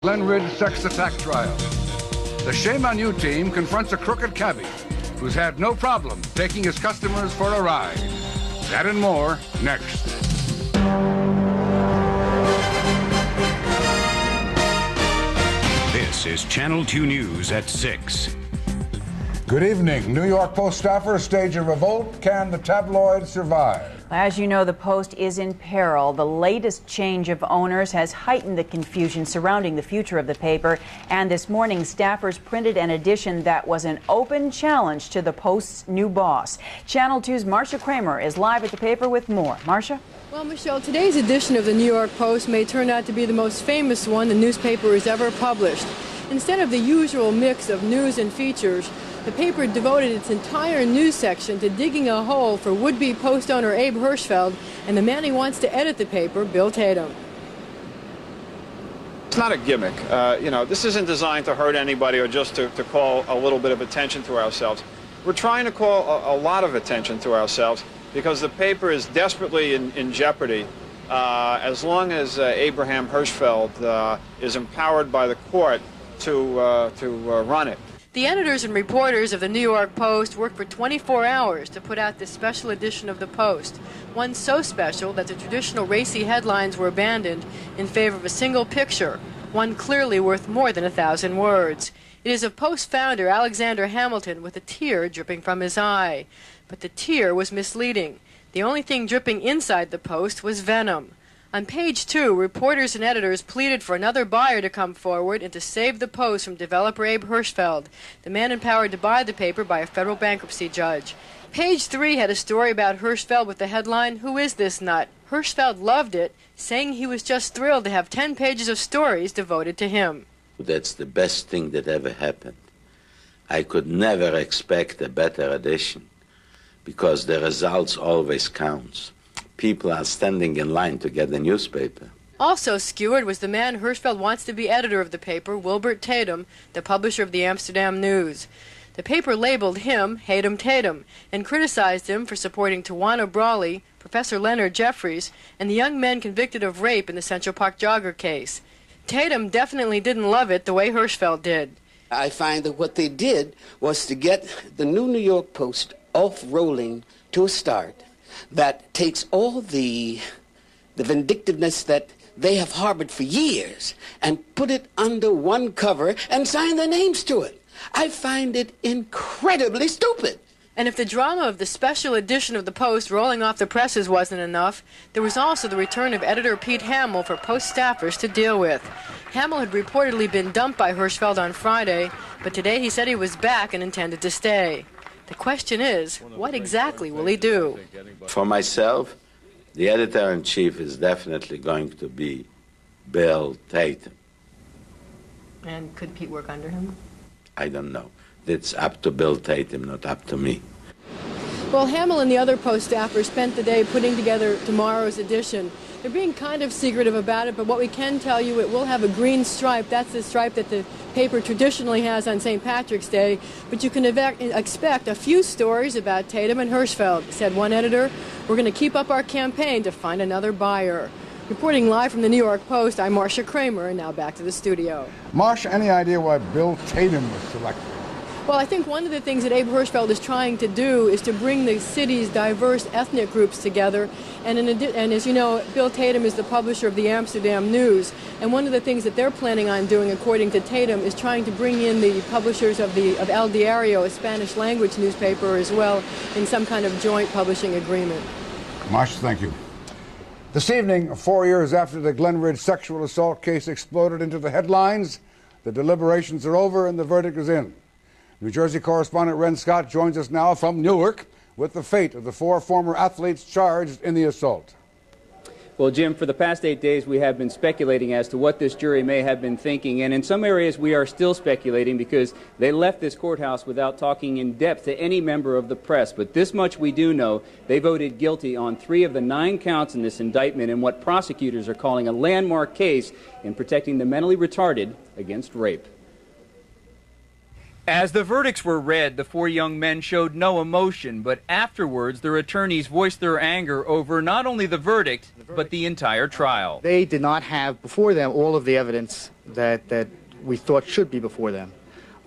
Glen Ridge sex attack trial. The Shame on You team confronts a crooked cabbie who's had no problem taking his customers for a ride. That and more next. This is Channel 2 News at 6. Good evening. New York Post staffers stage a revolt. Can the tabloid survive? As you know, the Post is in peril. The latest change of owners has heightened the confusion surrounding the future of the paper. And this morning, staffers printed an edition that was an open challenge to the Post's new boss. Channel 2's Marcia Kramer is live at the paper with more. Marcia? Well, Michelle, today's edition of the New York Post may turn out to be the most famous one the newspaper has ever published. Instead of the usual mix of news and features, the paper devoted its entire news section to digging a hole for would-be Post owner Abe Hirschfeld and the man he wants to edit the paper, Bill Tatum. It's not a gimmick. This isn't designed to hurt anybody or just to call a little bit of attention to ourselves. We're trying to call a lot of attention to ourselves because the paper is desperately in jeopardy as long as Abraham Hirschfeld is empowered by the court to run it. The editors and reporters of the New York Post worked for 24 hours to put out this special edition of the Post, one so special that the traditional racy headlines were abandoned in favor of a single picture, one clearly worth more than 1,000 words. It is of Post founder Alexander Hamilton with a tear dripping from his eye. But the tear was misleading. The only thing dripping inside the Post was venom. On page 2, reporters and editors pleaded for another buyer to come forward and to save the Post from developer Abe Hirschfeld, the man empowered to buy the paper by a federal bankruptcy judge. Page 3 had a story about Hirschfeld with the headline, "Who is this nut?" Hirschfeld loved it, saying he was just thrilled to have 10 pages of stories devoted to him. That's the best thing that ever happened. I could never expect a better edition because the results always counts. People are standing in line to get the newspaper. Also skewered was the man Hirschfeld wants to be editor of the paper, Wilbert Tatum, the publisher of the Amsterdam News. The paper labeled him Hatem Tatum and criticized him for supporting Tawana Brawley, Professor Leonard Jeffries, and the young men convicted of rape in the Central Park jogger case. Tatum definitely didn't love it the way Hirschfeld did. I find that what they did was to get the New York Post off rolling to a start that takes all the vindictiveness that they have harbored for years and put it under one cover and sign their names to it. I find it incredibly stupid. And if the drama of the special edition of the Post rolling off the presses wasn't enough, there was also the return of editor Pete Hamill for Post staffers to deal with. Hamill had reportedly been dumped by Hirschfeld on Friday, but today he said he was back and intended to stay. The question is, what exactly will he do? For myself, the editor-in-chief is definitely going to be Bill Tatum. And could Pete work under him? I don't know. It's up to Bill Tatum, not up to me. Well, Hamill and the other Post staffers spent the day putting together tomorrow's edition. They're being kind of secretive about it, but what we can tell you, it will have a green stripe. That's the stripe that the paper traditionally has on St. Patrick's Day. But you can expect a few stories about Tatum and Hirschfeld, said one editor. We're going to keep up our campaign to find another buyer. Reporting live from the New York Post, I'm Marcia Kramer, and now back to the studio. Marcia, any idea why Bill Tatum was selected? Well, I think one of the things that Abe Hirschfeld is trying to do is to bring the city's diverse ethnic groups together. And as you know, Bill Tatum is the publisher of the Amsterdam News. And one of the things that they're planning on doing, according to Tatum, is trying to bring in the publishers of El Diario, a Spanish-language newspaper, as well, in some kind of joint publishing agreement. Marcia, thank you. This evening, 4 years after the Glen Ridge sexual assault case exploded into the headlines, the deliberations are over and the verdict is in. New Jersey correspondent Ren Scott joins us now from Newark with the fate of the 4 former athletes charged in the assault. Well, Jim, for the past 8 days, we have been speculating as to what this jury may have been thinking. And in some areas, we are still speculating because they left this courthouse without talking in depth to any member of the press. But this much we do know. They voted guilty on 3 of the 9 counts in this indictment in what prosecutors are calling a landmark case in protecting the mentally retarded against rape. As the verdicts were read, the four young men showed no emotion, but afterwards their attorneys voiced their anger over not only the verdict, but the entire trial. They did not have before them all of the evidence that we thought should be before them.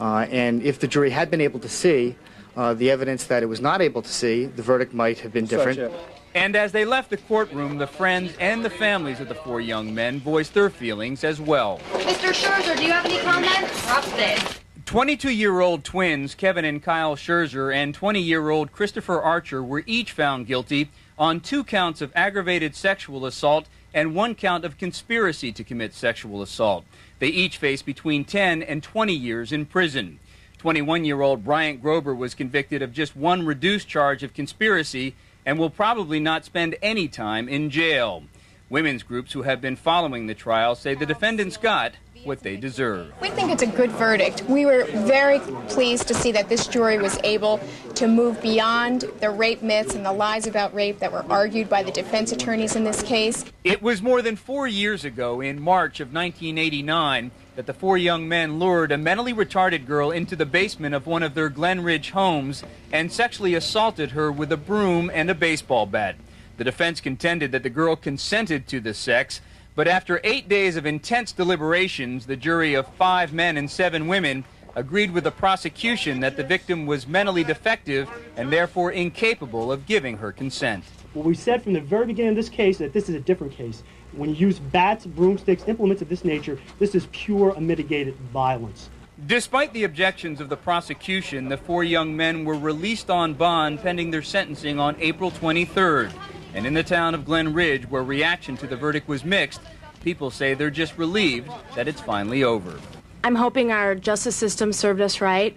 And if the jury had been able to see the evidence that it was not able to see, the verdict might have been different. And as they left the courtroom, the friends and the families of the four young men voiced their feelings as well. Mr. Scherzer, do you have any comments? Upstairs. 22-year-old twins Kevin and Kyle Scherzer and 20-year-old Christopher Archer were each found guilty on 2 counts of aggravated sexual assault and 1 count of conspiracy to commit sexual assault. They each face between 10 and 20 years in prison. 21-year-old Bryant Grober was convicted of just 1 reduced charge of conspiracy and will probably not spend any time in jail. Women's groups who have been following the trial say the defendants got what they deserve. We think it's a good verdict. We were very pleased to see that this jury was able to move beyond the rape myths and the lies about rape that were argued by the defense attorneys in this case. It was more than 4 years ago, in March of 1989, that the 4 young men lured a mentally retarded girl into the basement of one of their Glen Ridge homes and sexually assaulted her with a broom and a baseball bat. The defense contended that the girl consented to the sex, but after 8 days of intense deliberations, the jury of 5 men and 7 women agreed with the prosecution that the victim was mentally defective and therefore incapable of giving her consent. Well, we said from the very beginning of this case that this is a different case. When you use bats, broomsticks, implements of this nature, this is pure unmitigated violence. Despite the objections of the prosecution, the 4 young men were released on bond pending their sentencing on April 23rd. And in the town of Glen Ridge, where reaction to the verdict was mixed, people say they're just relieved that it's finally over. I'm hoping our justice system served us right,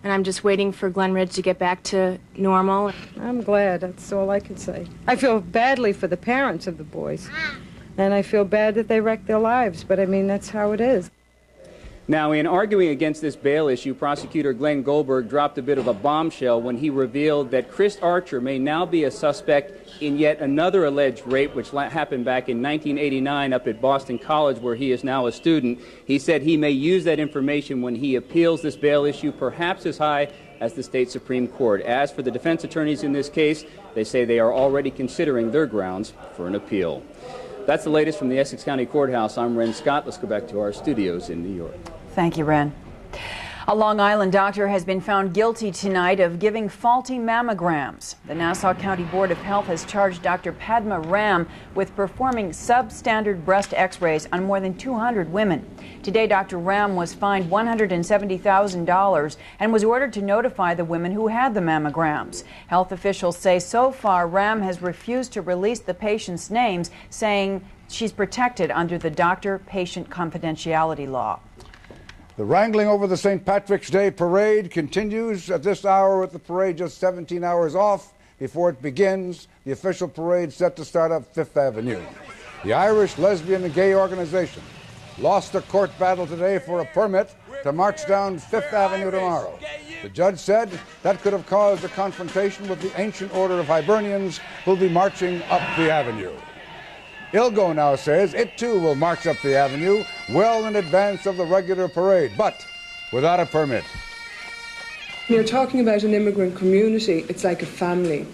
and I'm just waiting for Glen Ridge to get back to normal. I'm glad. That's all I can say. I feel badly for the parents of the boys, and I feel bad that they wrecked their lives, but I mean, that's how it is. Now, in arguing against this bail issue, prosecutor Glenn Goldberg dropped a bit of a bombshell when he revealed that Chris Archer may now be a suspect in yet another alleged rape, which happened back in 1989 up at Boston College, where he is now a student. He said he may use that information when he appeals this bail issue, perhaps as high as the state Supreme Court. As for the defense attorneys in this case, they say they are already considering their grounds for an appeal. That's the latest from the Essex County Courthouse. I'm Ren Scott. Let's go back to our studios in New York. Thank you, Ren. A Long Island doctor has been found guilty tonight of giving faulty mammograms. The Nassau County Board of Health has charged Dr. Padma Ram with performing substandard breast x-rays on more than 200 women. Today, Dr. Ram was fined $170,000 and was ordered to notify the women who had the mammograms. Health officials say so far Ram has refused to release the patients' names, saying she's protected under the doctor-patient confidentiality law. The wrangling over the St. Patrick's Day parade continues at this hour, with the parade just 17 hours off before it begins. The official parade set to start up Fifth Avenue. The Irish Lesbian and Gay Organization lost a court battle today for a permit to march down Fifth Avenue tomorrow. The judge said that could have caused a confrontation with the Ancient Order of Hibernians, who'll be marching up the avenue. ILGO now says it too will march up the avenue well in advance of the regular parade, but without a permit. You're talking about an immigrant community. It's like a family.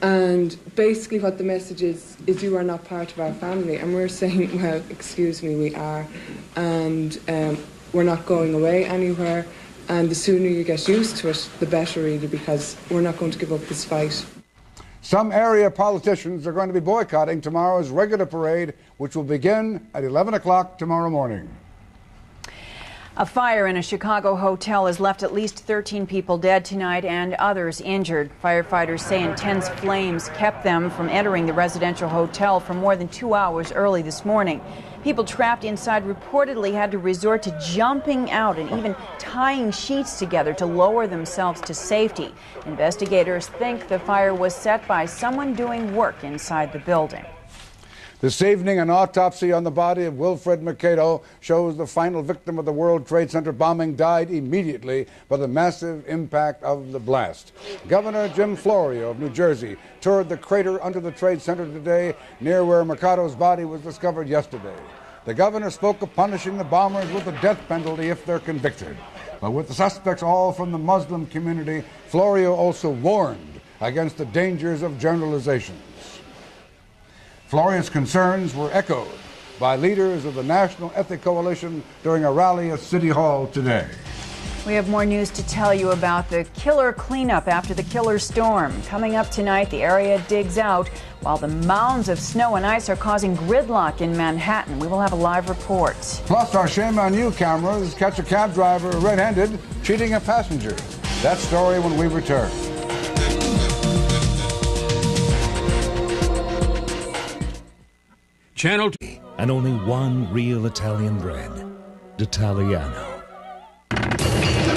And basically what the message is you are not part of our family. And we're saying, well, excuse me, we are. And we're not going away anywhere. And the sooner you get used to it, the better, really, because we're not going to give up this fight. Some area politicians are going to be boycotting tomorrow's regular parade, which will begin at 11 o'clock tomorrow morning. A fire in a Chicago hotel has left at least 13 people dead tonight and others injured. Firefighters say intense flames kept them from entering the residential hotel for more than 2 hours early this morning. People trapped inside reportedly had to resort to jumping out and even tying sheets together to lower themselves to safety. Investigators think the fire was set by someone doing work inside the building. This evening, an autopsy on the body of Wilfred Mercado shows the final victim of the World Trade Center bombing died immediately by the massive impact of the blast. Governor Jim Florio of New Jersey toured the crater under the Trade Center today, near where Mercado's body was discovered yesterday. The governor spoke of punishing the bombers with the death penalty if they're convicted. But with the suspects all from the Muslim community, Florio also warned against the dangers of generalizations. Florio's concerns were echoed by leaders of the National Ethnic Coalition during a rally at City Hall today. We have more news to tell you about the killer cleanup after the killer storm. Coming up tonight, the area digs out while the mounds of snow and ice are causing gridlock in Manhattan. We will have a live report. Plus, our Shame on You cameras catch a cab driver red-handed cheating a passenger. That story when we return. Channel and only one real Italian bread, D'Italiano.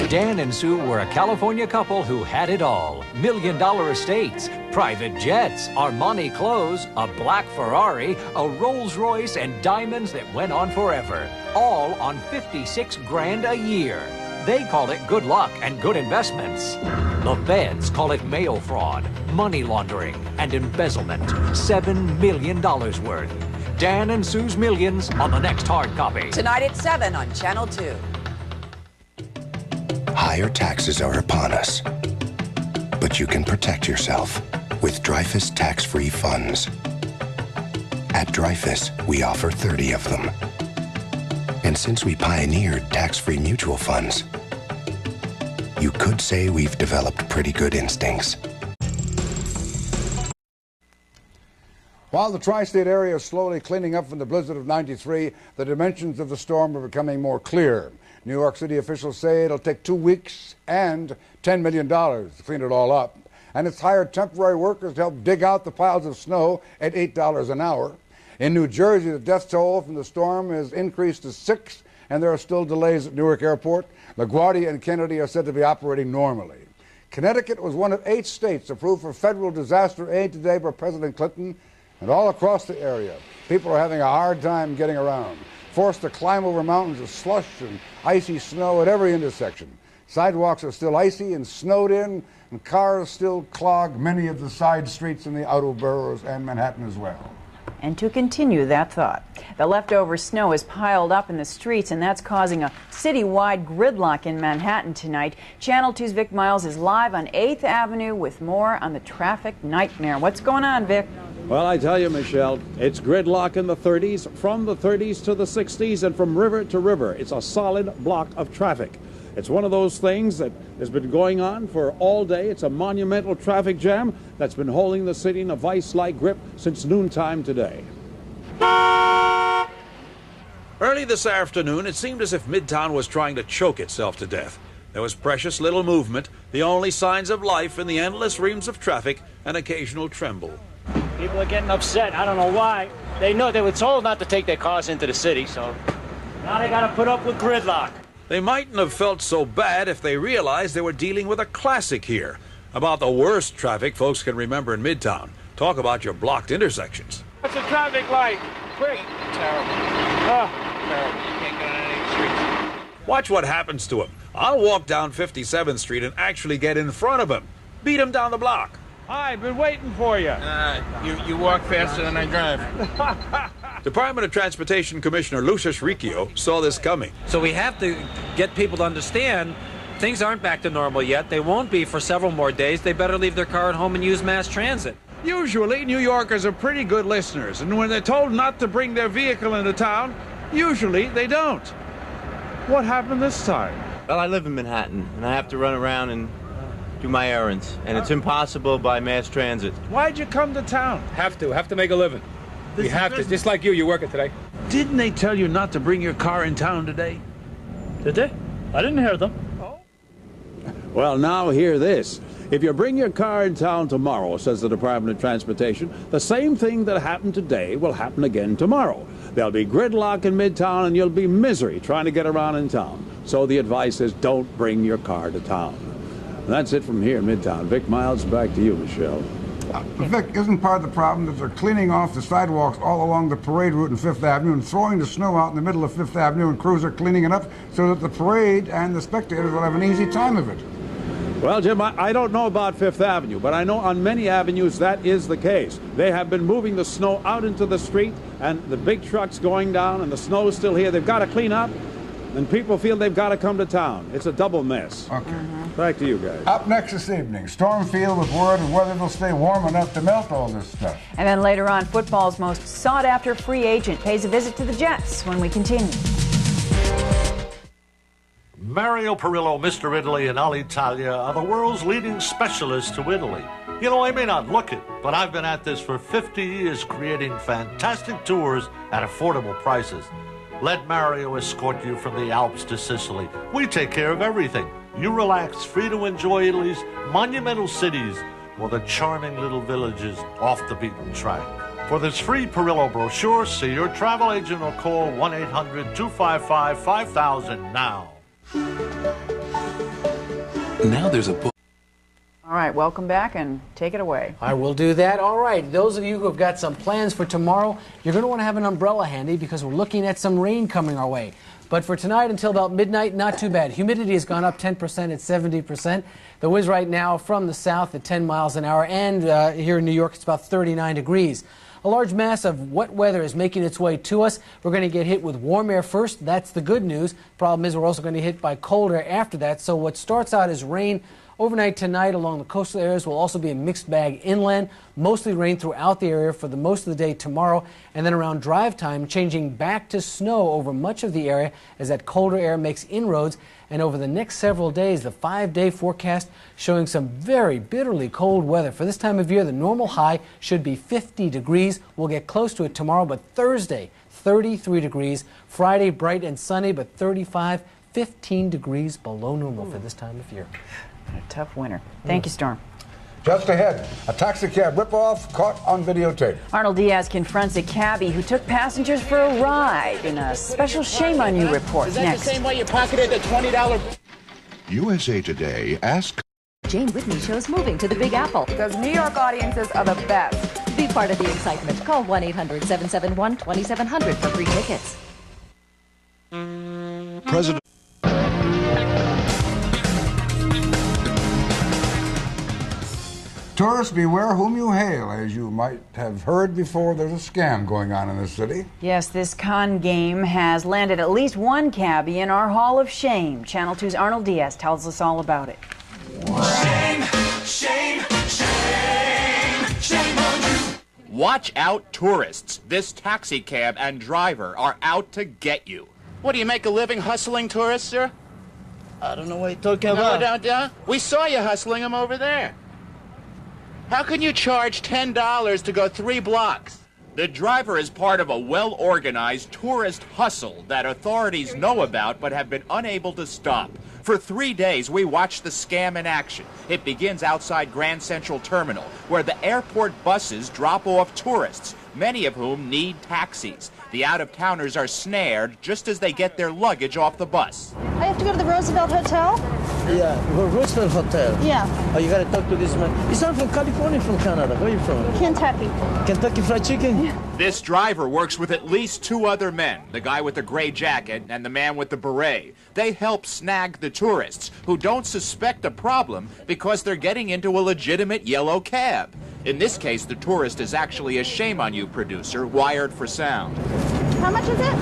Dan and Sue were a California couple who had it all. million-dollar estates, private jets, Armani clothes, a black Ferrari, a Rolls Royce, and diamonds that went on forever. All on $56 grand a year. They call it good luck and good investments. The feds call it mail fraud, money laundering, and embezzlement. $7 million worth. Dan and Sue's Millions on the next hard copy. Tonight at 7 on Channel 2. Higher taxes are upon us, but you can protect yourself with Dreyfus tax-free funds. At Dreyfus, we offer 30 of them. And since we pioneered tax-free mutual funds, you could say we've developed pretty good instincts. While the tri-state area is slowly cleaning up from the blizzard of '93, the dimensions of the storm are becoming more clear. New York City officials say it'll take 2 weeks and $10 million to clean it all up. And it's hired temporary workers to help dig out the piles of snow at $8 an hour. In New Jersey, the death toll from the storm has increased to 6, and there are still delays at Newark Airport. LaGuardia and Kennedy are said to be operating normally. Connecticut was one of 8 states approved for federal disaster aid today by President Clinton. And all across the area, people are having a hard time getting around, forced to climb over mountains of slush and icy snow at every intersection. Sidewalks are still icy and snowed in, and cars still clog many of the side streets in the outer boroughs and Manhattan as well. And to continue that thought, the leftover snow is piled up in the streets, and that's causing a citywide gridlock in Manhattan tonight. Channel 2's Vic Miles is live on 8th Avenue with more on the traffic nightmare. What's going on, Vic? Well, I tell you, Michelle, it's gridlock in the 30s, from the 30s to the 60s, and from river to river. It's a solid block of traffic. It's one of those things that has been going on for all day. It's a monumental traffic jam that's been holding the city in a vice-like grip since noontime today. Early this afternoon, it seemed as if Midtown was trying to choke itself to death. There was precious little movement, the only signs of life in the endless reams of traffic, an occasional tremble. People are getting upset. I don't know why. They know they were told not to take their cars into the city, so now they got to put up with gridlock. They mightn't have felt so bad if they realized they were dealing with a classic here. About the worst traffic folks can remember in Midtown. Talk about your blocked intersections. What's the traffic like? Quick. Terrible. Terrible. You can't get on any streets. Watch what happens to him. I'll walk down 57th Street and actually get in front of him. Beat him down the block. Hi, been waiting for you. You walk faster than I drive. Department of Transportation Commissioner Lucius Riccio saw this coming. So we have to get people to understand things aren't back to normal yet. They won't be for several more days. They better leave their car at home and use mass transit. Usually, New Yorkers are pretty good listeners, and when they're told not to bring their vehicle into town, usually they don't. What happened this time? Well, I live in Manhattan, and I have to run around and do my errands, and it's impossible by mass transit. Why'd you come to town? Have to make a living. We have to, just like you're working today. Didn't they tell you not to bring your car in town today? Did they? I didn't hear them. Oh. Well, now hear this. If you bring your car in town tomorrow, says the Department of Transportation, the same thing that happened today will happen again tomorrow. There'll be gridlock in Midtown, and you'll be misery trying to get around in town. So the advice is don't bring your car to town. And that's it from here in Midtown. Vic Miles, back to you, Michelle. Vic, isn't part of the problem that they're cleaning off the sidewalks all along the parade route in Fifth Avenue and throwing the snow out in the middle of Fifth Avenue, and crews are cleaning it up so that the parade and the spectators will have an easy time of it? Well, Jim, I don't know about Fifth Avenue, but I know on many avenues that is the case. They have been moving the snow out into the street, and the big trucks going down, and the snow is still here. They've got to clean up, and people feel they've got to come to town. It's a double mess. Okay. Back to you guys. Up next this evening, storm field with word of whether it'll stay warm enough to melt all this stuff. And then later on, football's most sought-after free agent pays a visit to the Jets when we continue. Mario Perillo, Mr. Italy, and Alitalia are the world's leading specialists to Italy. You know, I may not look it, but I've been at this for 50 years creating fantastic tours at affordable prices. Let Mario escort you from the Alps to Sicily. We take care of everything. You relax, free to enjoy Italy's monumental cities or the charming little villages off the beaten track. For this free Perillo brochure, see your travel agent or call 1-800-255-5000 now. Now there's a book. All right, welcome back and take it away. I will do that. All right, those of you who have got some plans for tomorrow, you're going to want to have an umbrella handy because we're looking at some rain coming our way. But for tonight until about midnight, not too bad. Humidity has gone up 10% at 70%. The wind's right now from the south at 10 miles an hour, and here in New York it's about 39 degrees. A large mass of wet weather is making its way to us. We're going to get hit with warm air first. That's the good news. Problem is we're also going to get hit by cold air after that. So what starts out as rain overnight tonight along the coastal areas will also be a mixed bag inland. Mostly rain throughout the area for the most of the day tomorrow. And then around drive time, changing back to snow over much of the area as that colder air makes inroads. And over the next several days, the 5-day forecast showing some very bitterly cold weather. For this time of year, the normal high should be 50 degrees. We'll get close to it tomorrow, but Thursday, 33 degrees. Friday, bright and sunny, but 35, 15 degrees below normal for this time of year. A tough winter. Thank you, Storm. Just ahead, a taxicab ripoff caught on videotape. Arnold Diaz confronts a cabbie who took passengers for a ride in a special Shame on You report. Is that Next. the same way you pocketed the $20? USA Today asked. Jane Whitney shows moving to the Big Apple. Because New York audiences are the best. Be part of the excitement. Call 1-800-771-2700 for free tickets. President. Tourists, beware whom you hail. As you might have heard before, there's a scam going on in the city. Yes, this con game has landed at least one cabbie in our Hall of Shame. Channel 2's Arnold Diaz tells us all about it. Shame, shame, shame, shame on you. Watch out, tourists. This taxi cab and driver are out to get you. What, do you make a living hustling tourists, sir? I don't know what you're talking about. We saw you hustling them over there. How can you charge $10 to go 3 blocks? The driver is part of a well-organized tourist hustle that authorities know about but have been unable to stop. For 3 days, we watched the scam in action. It begins outside Grand Central Terminal, where the airport buses drop off tourists, many of whom need taxis. The out-of-towners are snared just as they get their luggage off the bus. I have to go to the Roosevelt Hotel? Yeah, Roosevelt Hotel. Yeah. Oh, you gotta talk to this man. He's not from California, from Canada. Where are you from? Kentucky. Kentucky Fried Chicken? Yeah. This driver works with at least 2 other men, the guy with the gray jacket and the man with the beret. They help snag the tourists, who don't suspect a problem because they're getting into a legitimate yellow cab. In this case, the tourist is actually a Shame on You producer wired for sound. How much is it?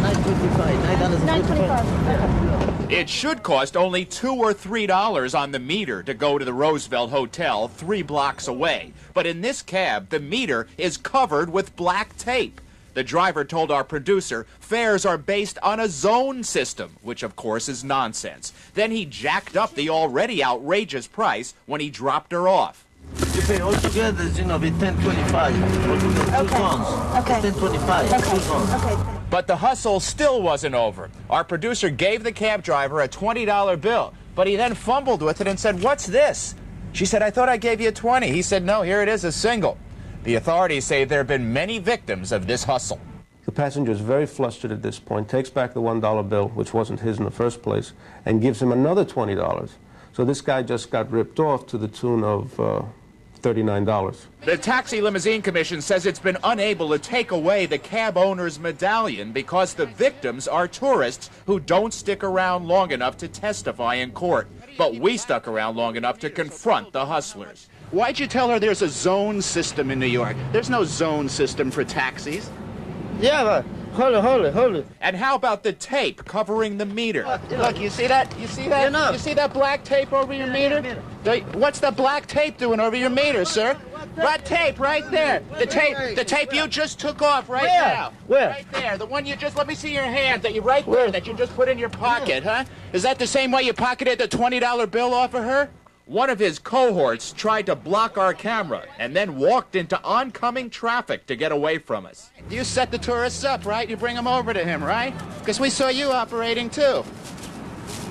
$9.25. It should cost only $2 or $3 on the meter to go to the Roosevelt Hotel 3 blocks away. But in this cab, the meter is covered with black tape. The driver told our producer fares are based on a zone system, which of course is nonsense. Then he jacked up the already outrageous price when he dropped her off. You pay all together, be $10.25. Okay. $10.25. Okay. But the hustle still wasn't over. Our producer gave the cab driver a $20 bill, but he then fumbled with it and said, "What's this?" She said, "I thought I gave you $20." He said, "No, here it is, a single." The authorities say there have been many victims of this hustle. The passenger is very flustered at this point, takes back the $1 bill, which wasn't his in the first place, and gives him another $20. So this guy just got ripped off to the tune of $39. The Taxi Limousine Commission says it's been unable to take away the cab owner's medallion because the victims are tourists who don't stick around long enough to testify in court. But we stuck around long enough to confront the hustlers. Why'd you tell her there's a zone system in New York? There's no zone system for taxis. Yeah, but hold it. And how about the tape covering the meter? Look, you see that? You see that? You know. You see that black tape over your meter? What's the black tape doing over your meter, sir? That tape right there. The tape you just took off right now. Where? Right there. The one you just, let me see your hand that you right there that you just put in your pocket, huh? Is that the same way you pocketed the $20 bill off of her? One of his cohorts tried to block our camera and then walked into oncoming traffic to get away from us. You set the tourists up, right? You bring them over to him, right? Because we saw you operating too.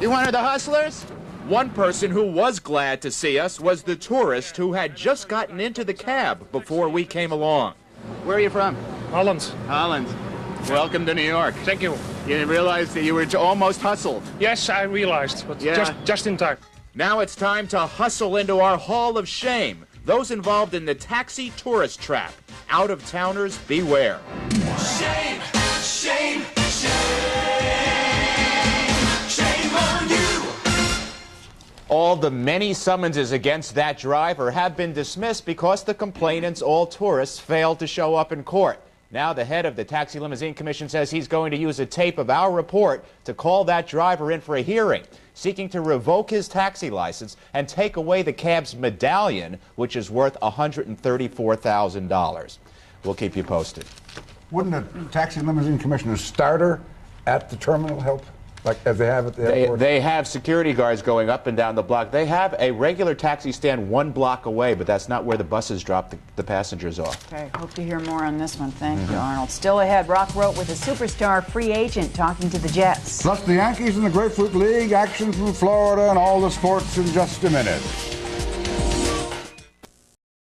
You one of the hustlers? One person who was glad to see us was the tourist who had just gotten into the cab before we came along. Where are you from? Holland. Holland. Welcome to New York. Thank you. You didn't realize that you were almost hustled. Yes, I realized, but Yeah. just in time. Now it's time to hustle into our Hall of Shame. Those involved in the taxi tourist trap. Out-of-towners, beware. Shame, shame, shame. Shame on you. All the many summonses against that driver have been dismissed because the complainants, all tourists, failed to show up in court. Now the head of the Taxi Limousine Commission says he's going to use a tape of our report to call that driver in for a hearing, seeking to revoke his taxi license and take away the cab's medallion, which is worth $134,000. We'll keep you posted. Wouldn't a taxi limousine commissioner starter at the terminal help, like as they have at the airport? They have security guards going up and down the block. They have a regular taxi stand 1 block away, but that's not where the buses drop the passengers off. Okay, hope to hear more on this one. Thank you, Arnold. Still ahead, Rock wrote with a superstar free agent talking to the Jets. Plus the Yankees in the Grapefruit League, action from Florida, and all the sports in just a minute.